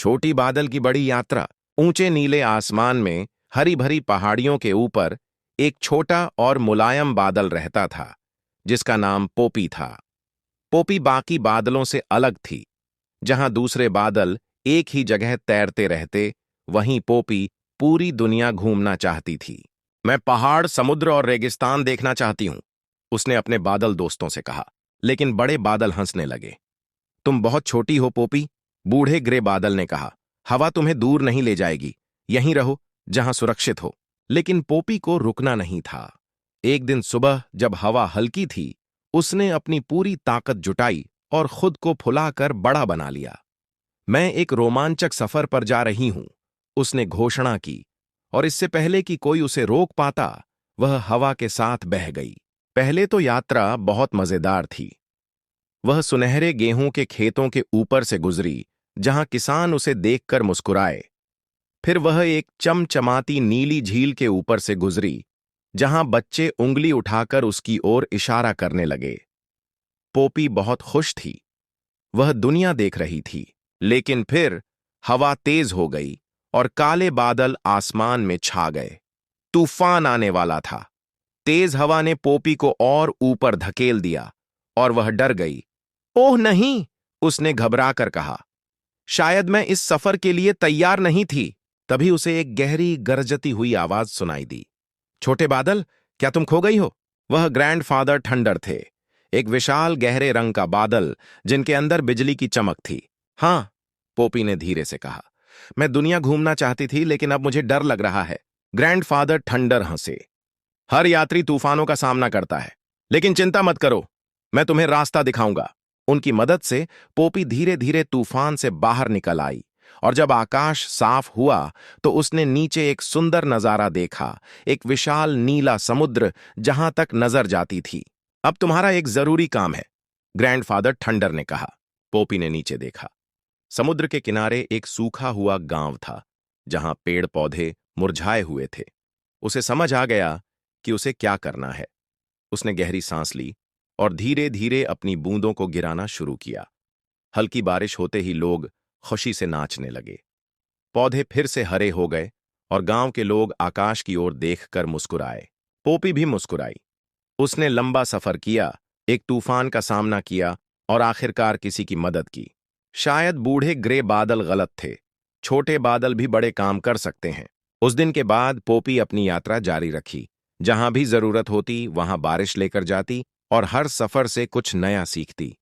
छोटी बादल की बड़ी यात्रा। ऊंचे नीले आसमान में हरी भरी पहाड़ियों के ऊपर एक छोटा और मुलायम बादल रहता था, जिसका नाम पोपी था। पोपी बाकी बादलों से अलग थी। जहां दूसरे बादल एक ही जगह तैरते रहते, वहीं पोपी पूरी दुनिया घूमना चाहती थी। मैं पहाड़, समुद्र और रेगिस्तान देखना चाहती हूं, उसने अपने बादल दोस्तों से कहा। लेकिन बड़े बादल हंसने लगे। तुम बहुत छोटी हो पोपी, बूढ़े ग्रे बादल ने कहा। हवा तुम्हें दूर नहीं ले जाएगी, यहीं रहो जहां सुरक्षित हो। लेकिन पोपी को रुकना नहीं था। एक दिन सुबह जब हवा हल्की थी, उसने अपनी पूरी ताकत जुटाई और खुद को फुलाकर बड़ा बना लिया। मैं एक रोमांचक सफर पर जा रही हूं, उसने घोषणा की, और इससे पहले कि कोई उसे रोक पाता, वह हवा के साथ बह गई। पहले तो यात्रा बहुत मजेदार थी। वह सुनहरे गेहूं के खेतों के ऊपर से गुजरी, जहां किसान उसे देखकर मुस्कुराए। फिर वह एक चमचमाती नीली झील के ऊपर से गुजरी, जहां बच्चे उंगली उठाकर उसकी ओर इशारा करने लगे। पोपी बहुत खुश थी। वह दुनिया देख रही थी। लेकिन फिर हवा तेज हो गई और काले बादल आसमान में छा गए। तूफान आने वाला था। तेज हवा ने पोपी को और ऊपर धकेल दिया और वह डर गई। ओह नहीं, उसने घबराकर कहा। शायद मैं इस सफर के लिए तैयार नहीं थी। तभी उसे एक गहरी गरजती हुई आवाज सुनाई दी। छोटे बादल, क्या तुम खो गई हो? वह ग्रैंडफादर ठंडर थे, एक विशाल गहरे रंग का बादल जिनके अंदर बिजली की चमक थी। हां, पोपी ने धीरे से कहा। मैं दुनिया घूमना चाहती थी, लेकिन अब मुझे डर लग रहा है। ग्रैंडफादर ठंडर हंसे। हर यात्री तूफानों का सामना करता है, लेकिन चिंता मत करो, मैं तुम्हें रास्ता दिखाऊंगा। उनकी मदद से पोपी धीरे धीरे तूफान से बाहर निकल आई, और जब आकाश साफ हुआ तो उसने नीचे एक सुंदर नजारा देखा, एक विशाल नीला समुद्र जहां तक नजर जाती थी। अब तुम्हारा एक जरूरी काम है, ग्रैंडफादर ठंडर ने कहा। पोपी ने नीचे देखा। समुद्र के किनारे एक सूखा हुआ गांव था, जहां पेड़ पौधे मुरझाए हुए थे। उसे समझ आ गया कि उसे क्या करना है। उसने गहरी सांस ली और धीरे धीरे अपनी बूंदों को गिराना शुरू किया। हल्की बारिश होते ही लोग खुशी से नाचने लगे। पौधे फिर से हरे हो गए और गांव के लोग आकाश की ओर देखकर मुस्कुराए। पोपी भी मुस्कुराई। उसने लंबा सफर किया, एक तूफान का सामना किया और आखिरकार किसी की मदद की। शायद बूढ़े ग्रे बादल गलत थे, छोटे बादल भी बड़े काम कर सकते हैं। उस दिन के बाद पोपी अपनी यात्रा जारी रखी। जहां भी जरूरत होती वहां बारिश लेकर जाती और हर सफर से कुछ नया सीखती।